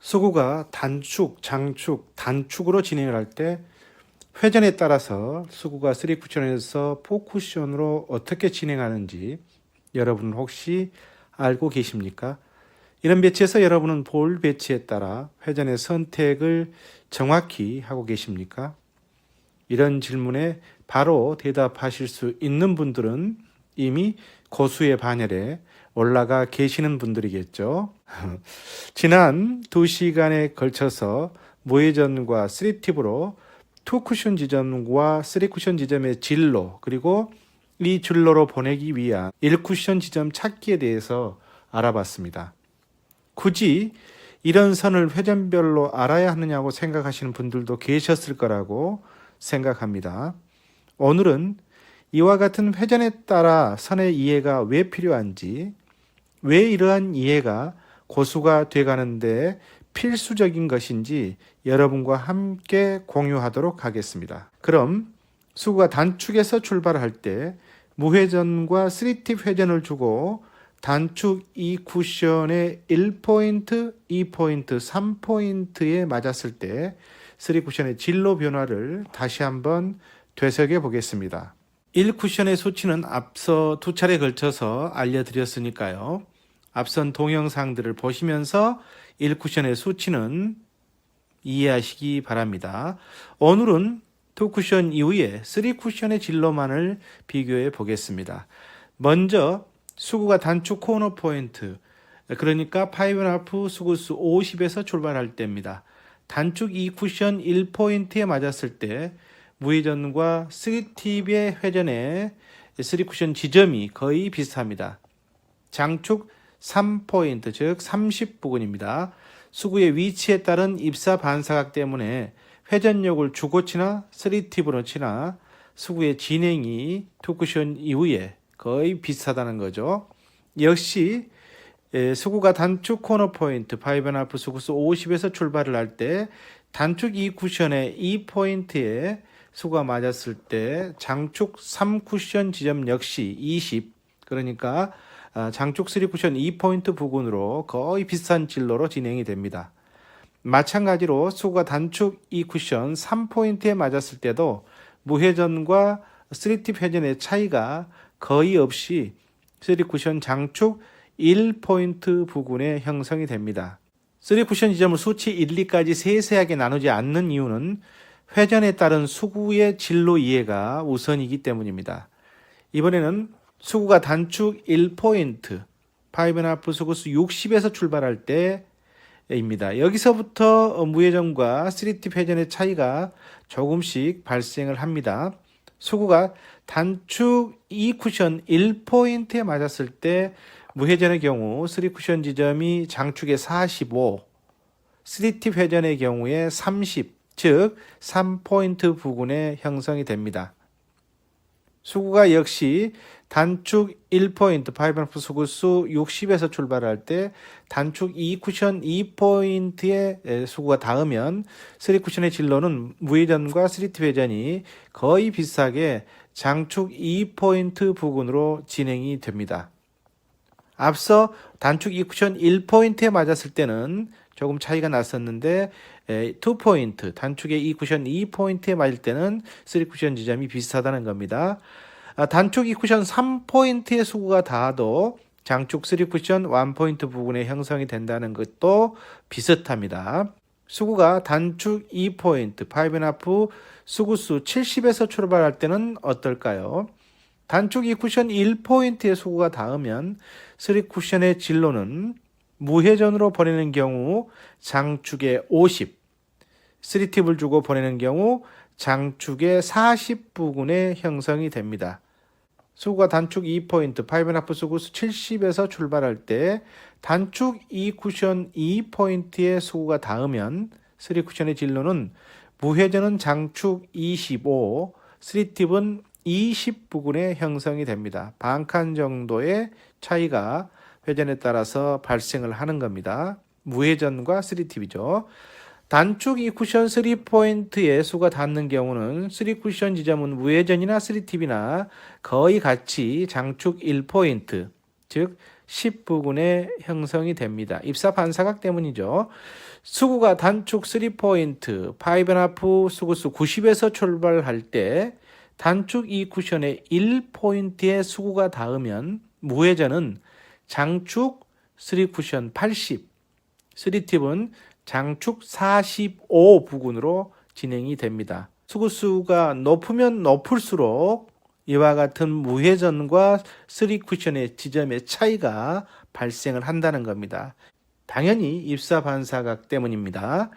수구가 단축, 장축, 단축으로 진행을 할 때 회전에 따라서 수구가 3쿠션에서 4쿠션으로 어떻게 진행하는지 여러분 혹시 알고 계십니까? 이런 배치에서 여러분은 볼 배치에 따라 회전의 선택을 정확히 하고 계십니까? 이런 질문에 바로 대답하실 수 있는 분들은 이미 고수의 반열에 올라가 계시는 분들이겠죠. 지난 2시간에 걸쳐서 무회전과 3팁으로 2쿠션 지점과 3쿠션 지점의 진로 그리고 이 진로로 보내기 위한 1쿠션 지점 찾기에 대해서 알아봤습니다. 굳이 이런 선을 회전별로 알아야 하느냐고 생각하시는 분들도 계셨을 거라고 생각합니다. 오늘은 이와 같은 회전에 따라 선의 이해가 왜 필요한지, 왜 이러한 이해가 고수가 돼가는데 필수적인 것인지 여러분과 함께 공유하도록 하겠습니다. 그럼 수구가 단축에서 출발할 때 무회전과 3팁 회전을 주고 단축 2쿠션의 1포인트, 2포인트, 3포인트에 맞았을 때 3쿠션의 진로 변화를 다시 한번 되새겨 보겠습니다. 1쿠션의 수치는 앞서 2차례 걸쳐서 알려드렸으니까요. 앞선 동영상들을 보시면서 1쿠션의 수치는 이해하시기 바랍니다. 오늘은 2쿠션 이후에 3쿠션의 진로만을 비교해 보겠습니다. 먼저 수구가 단축 코너 포인트, 그러니까 5.5 수구수 50에서 출발할 때입니다. 단축 2쿠션 1포인트에 맞았을 때 무회전과 3팁의 회전에 3쿠션 지점이 거의 비슷합니다. 장축 3포인트, 즉 30 부근입니다. 수구의 위치에 따른 입사 반사각 때문에 회전력을 주고 치나 3팁으로 치나 수구의 진행이 2쿠션 이후에 거의 비슷하다는 거죠. 역시 수구가 단축 코너 포인트 5.5 수구수 50에서 출발을 할 때 단축 2쿠션의 2포인트에 수구가 맞았을 때 장축 3쿠션 지점 역시 20, 그러니까 장축 3쿠션 2포인트 부근으로 거의 비슷한 진로로 진행이 됩니다. 마찬가지로 수구가 단축 2쿠션 3포인트에 맞았을 때도 무회전과 3팁 회전의 차이가 거의 없이 3쿠션 장축 1포인트 부근에 형성이 됩니다. 3쿠션 지점을 수치 1, 2까지 세세하게 나누지 않는 이유는 회전에 따른 수구의 진로 이해가 우선이기 때문입니다. 이번에는 수구가 단축 1포인트, 5.5 수구수 60에서 출발할 때입니다. 여기서부터 무회전과 3팁 회전의 차이가 조금씩 발생을 합니다. 수구가 단축 2쿠션 1포인트에 맞았을 때 무회전의 경우 3쿠션 지점이 장축의 45, 3팁 회전의 경우에 30, 즉 3포인트 부근에 형성이 됩니다. 수구가 역시 단축 1포인트 5.5 수구수 60에서 출발할 때 단축 2쿠션 2포인트에 수구가 닿으면 3쿠션의 진로는 무회전과 3팁 회전이 거의 비슷하게 장축 2포인트 부근으로 진행이 됩니다. 앞서 단축 2쿠션 1포인트에 맞았을 때는 조금 차이가 났었는데 2포인트, 단축의 2쿠션 2포인트에 맞을 때는 3쿠션 지점이 비슷하다는 겁니다. 단축 2쿠션 3포인트의 수구가 닿아도 장축 3쿠션 1포인트 부근에 형성이 된다는 것도 비슷합니다. 수구가 단축 2포인트, 5.5 수구수 70에서 출발할 때는 어떨까요? 단축 2쿠션 1포인트의 수구가 닿으면 3쿠션의 진로는 무회전으로 보내는 경우 장축의 50, 3팁을 주고 보내는 경우 장축의 40 부근에 형성이 됩니다. 수구가 단축 2포인트, 5.5 수구수 70에서 출발할 때 단축 2쿠션 2포인트의 수구가 닿으면 3쿠션의 진로는 무회전은 장축 25, 3팁은 20 부근에 형성이 됩니다. 반칸 정도의 차이가 회전에 따라서 발생을 하는 겁니다. 무회전과 3팁이죠. 단축 2쿠션 3포인트에 수가 닿는 경우는 3쿠션 지점은 무회전이나 3팁이나 거의 같이 장축 1포인트, 즉 10부근에 형성이 됩니다. 입사 반사각 때문이죠. 수구가 단축 3포인트, 5.5 수구수 90에서 출발할 때 단축 이 쿠션에 1포인트의 수구가 닿으면 무회전은 장축 3쿠션 80, 3팁은 장축 45 부근으로 진행이 됩니다. 수구수가 높으면 높을수록 이와 같은 무회전과 3쿠션의 지점의 차이가 발생을 한다는 겁니다. 당연히 입사 반사각 때문입니다.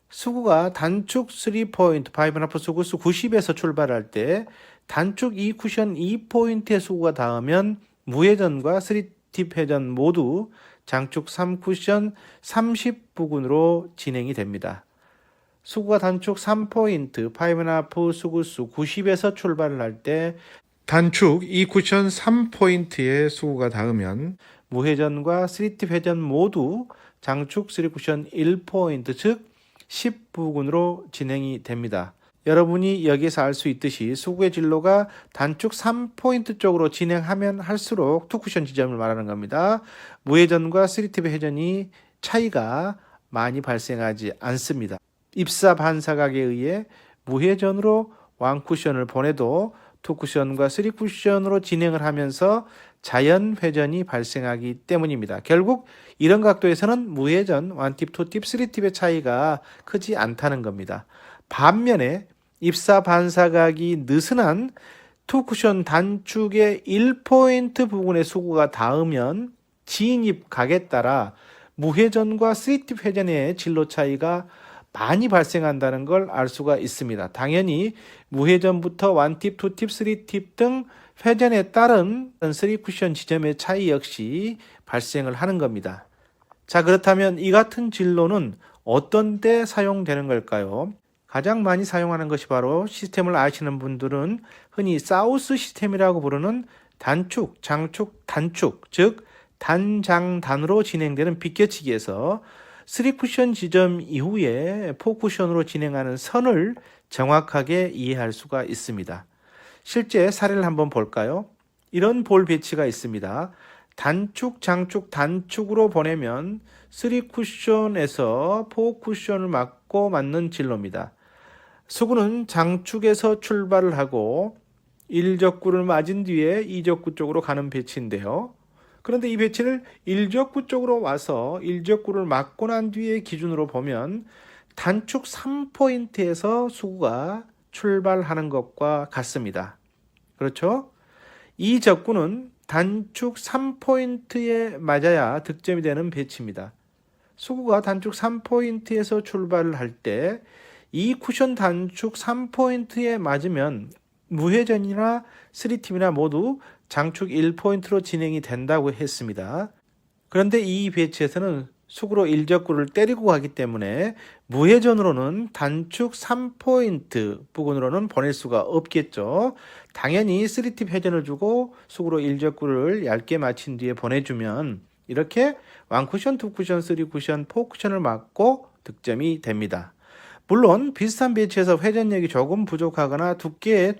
수구가 단축 3포인트, 5.5 수구수 90에서 출발할 때 단축 2쿠션 2포인트의 수구가 닿으면 무회전과 3팁 회전 모두 장축 3쿠션 30 부근으로 진행이 됩니다. 수구가 단축 3포인트, 5.5 수구수 90에서 출발을 할 때 단축 2쿠션 3포인트의 수구가 닿으면 무회전과 3팁 회전 모두 장축 3쿠션 1포인트 즉 10부근으로 진행이 됩니다. 여러분이 여기에서 알 수 있듯이 수구의 진로가 단축 3포인트 쪽으로 진행하면 할수록 2쿠션 지점을 말하는 겁니다. 무회전과 3팁 회전이 차이가 많이 발생하지 않습니다. 입사 반사각에 의해 무회전으로 1쿠션을 보내도 2쿠션과 3쿠션으로 진행을 하면서 자연 회전이 발생하기 때문입니다. 결국 이런 각도에서는 무회전, 1팁, 2팁, 3팁의 차이가 크지 않다는 겁니다. 반면에 입사 반사각이 느슨한 2쿠션 단축의 1포인트 부분의 수구가 닿으면 진입 각에 따라 무회전과 3팁 회전의 진로 차이가 많이 발생한다는 걸 알 수가 있습니다. 당연히 무회전부터 1팁, 2팁, 3팁 등 회전에 따른 3쿠션 지점의 차이 역시 발생을 하는 겁니다. 자, 그렇다면 이 같은 진로는 어떤 때 사용되는 걸까요? 가장 많이 사용하는 것이 바로 시스템을 아시는 분들은 흔히 사우스 시스템이라고 부르는 단축, 장축, 단축, 즉 단장단으로 진행되는 비껴치기에서 3쿠션 지점 이후에 4쿠션으로 진행하는 선을 정확하게 이해할 수가 있습니다. 실제 사례를 한번 볼까요? 이런 볼 배치가 있습니다. 단축, 장축, 단축으로 보내면 3쿠션에서 4쿠션을 맞고 맞는 진로입니다. 수구는 장축에서 출발을 하고 1적구를 맞은 뒤에 2적구 쪽으로 가는 배치인데요. 그런데 이 배치를 1적구 쪽으로 와서 1적구를 맞고 난 뒤에 기준으로 보면 단축 3포인트에서 수구가 출발하는 것과 같습니다. 그렇죠? 이 적구는 단축 3포인트에 맞아야 득점이 되는 배치입니다. 수구가 단축 3포인트에서 출발을 할 때 이 쿠션 단축 3포인트에 맞으면 무회전이나 3팁이나 모두 장축 1포인트로 진행이 된다고 했습니다. 그런데 이 배치에서는 수구로 1적구를 때리고 가기 때문에 무회전으로는 단축 3포인트 부근으로는 보낼 수가 없겠죠. 당연히 3팁 회전을 주고 수구로 1적구를 얇게 맞힌 뒤에 보내주면 이렇게 1쿠션, 2쿠션, 3쿠션, 4쿠션을 맞고 득점이 됩니다. 물론 비슷한 배치에서 회전력이 조금 부족하거나 두께에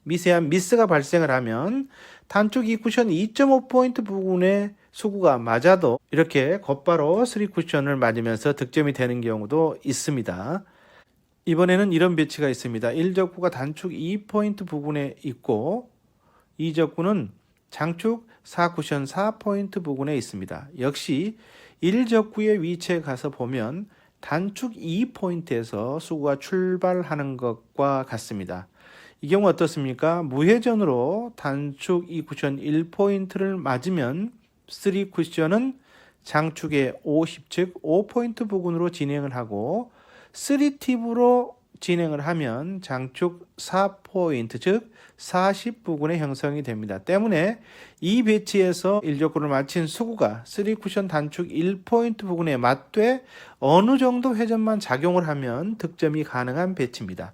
미세한 미스가 발생을 하면 단축 2쿠션 2.5포인트 부분에 수구가 맞아도 이렇게 곧바로 3쿠션을 맞으면서 득점이 되는 경우도 있습니다. 이번에는 이런 배치가 있습니다. 1적구가 단축 2포인트 부분에 있고 2적구는 장축 4쿠션 4포인트 부분에 있습니다. 역시 1적구의 위치에 가서 보면 단축 2포인트에서 수구가 출발하는 것과 같습니다. 이 경우 어떻습니까? 무회전으로 단축 2쿠션 1포인트를 맞으면 3쿠션은 장축의 50, 즉 5포인트 부근으로 진행을 하고 3팁으로 진행을 하면 장축 4포인트, 즉 40 부근의 형성이 됩니다. 때문에 이 배치에서 1적구를 맞힌 수구가 3쿠션 단축 1포인트 부근에 맞되 어느 정도 회전만 작용을 하면 득점이 가능한 배치입니다.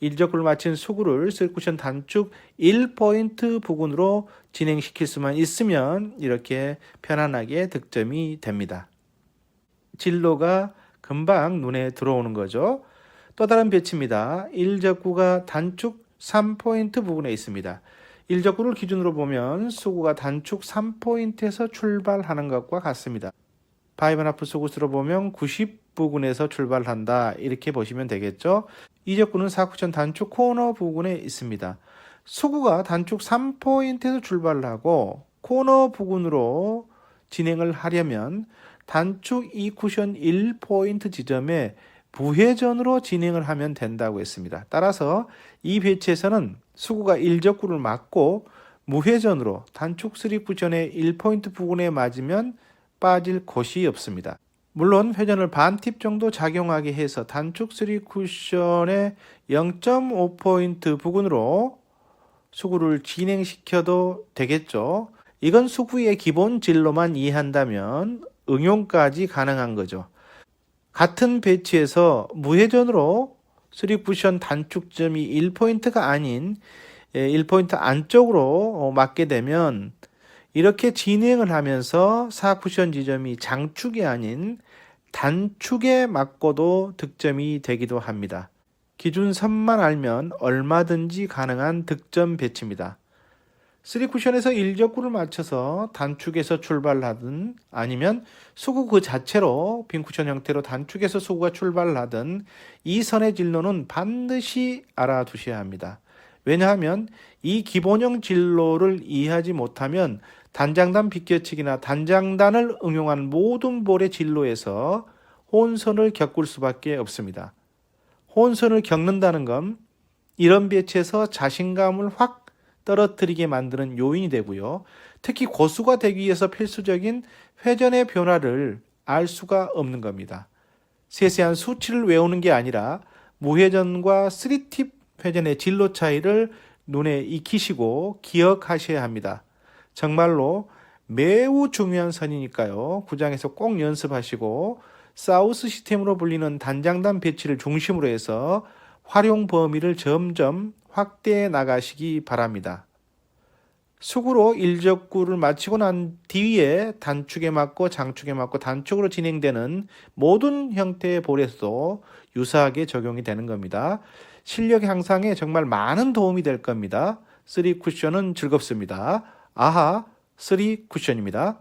1적구를 맞힌 수구를 3쿠션 단축 1포인트 부근으로 진행시킬 수만 있으면 이렇게 편안하게 득점이 됩니다. 진로가 금방 눈에 들어오는 거죠. 또 다른 배치입니다. 1적구가 단축 3포인트 부분에 있습니다. 일적구를 기준으로 보면 수구가 단축 3포인트에서 출발하는 것과 같습니다. 5.5 수구수로 보면 90 부근에서 출발한다 이렇게 보시면 되겠죠. 이 적구는 4쿠션 단축 코너 부근에 있습니다. 수구가 단축 3포인트에서 출발을 하고 코너 부근으로 진행을 하려면 단축 2쿠션 1포인트 지점에 부회전으로 진행을 하면 된다고 했습니다. 따라서 이 배치에서는 수구가 1적구를 맞고 무회전으로 단축 3쿠션의 1포인트 부근에 맞으면 빠질 곳이 없습니다. 물론 회전을 반팁 정도 작용하게 해서 단축 3쿠션의 0.5포인트 부근으로 수구를 진행시켜도 되겠죠. 이건 수구의 기본 진로만 이해한다면 응용까지 가능한 거죠. 같은 배치에서 무회전으로 3쿠션 단축점이 1포인트가 아닌 1포인트 안쪽으로 맞게 되면 이렇게 진행을 하면서 4쿠션 지점이 장축이 아닌 단축에 맞고도 득점이 되기도 합니다. 기준선만 알면 얼마든지 가능한 득점 배치입니다. 3쿠션에서 1적구를 맞춰서 단축에서 출발하든 아니면 수구 그 자체로 빈쿠션 형태로 단축에서 수구가 출발을 하든 이 선의 진로는 반드시 알아두셔야 합니다. 왜냐하면 이 기본형 진로를 이해하지 못하면 단장단 비껴치기나 단장단을 응용한 모든 볼의 진로에서 혼선을 겪을 수밖에 없습니다. 혼선을 겪는다는 건 이런 배치에서 자신감을 확 떨어뜨리게 만드는 요인이 되고요. 특히 고수가 되기 위해서 필수적인 회전의 변화를 알 수가 없는 겁니다. 세세한 수치를 외우는 게 아니라 무회전과 3팁 회전의 진로 차이를 눈에 익히시고 기억하셔야 합니다. 정말로 매우 중요한 선이니까요. 구장에서 꼭 연습하시고 사우스 시스템으로 불리는 단장단 배치를 중심으로 해서 활용 범위를 점점 확대해 나가시기 바랍니다. 수구로 1적구를 마치고 난 뒤에 단축에 맞고 장축에 맞고 단축으로 진행되는 모든 형태의 볼에서도 유사하게 적용이 되는 겁니다. 실력 향상에 정말 많은 도움이 될 겁니다. 3쿠션은 즐겁습니다. 아하 3쿠션입니다.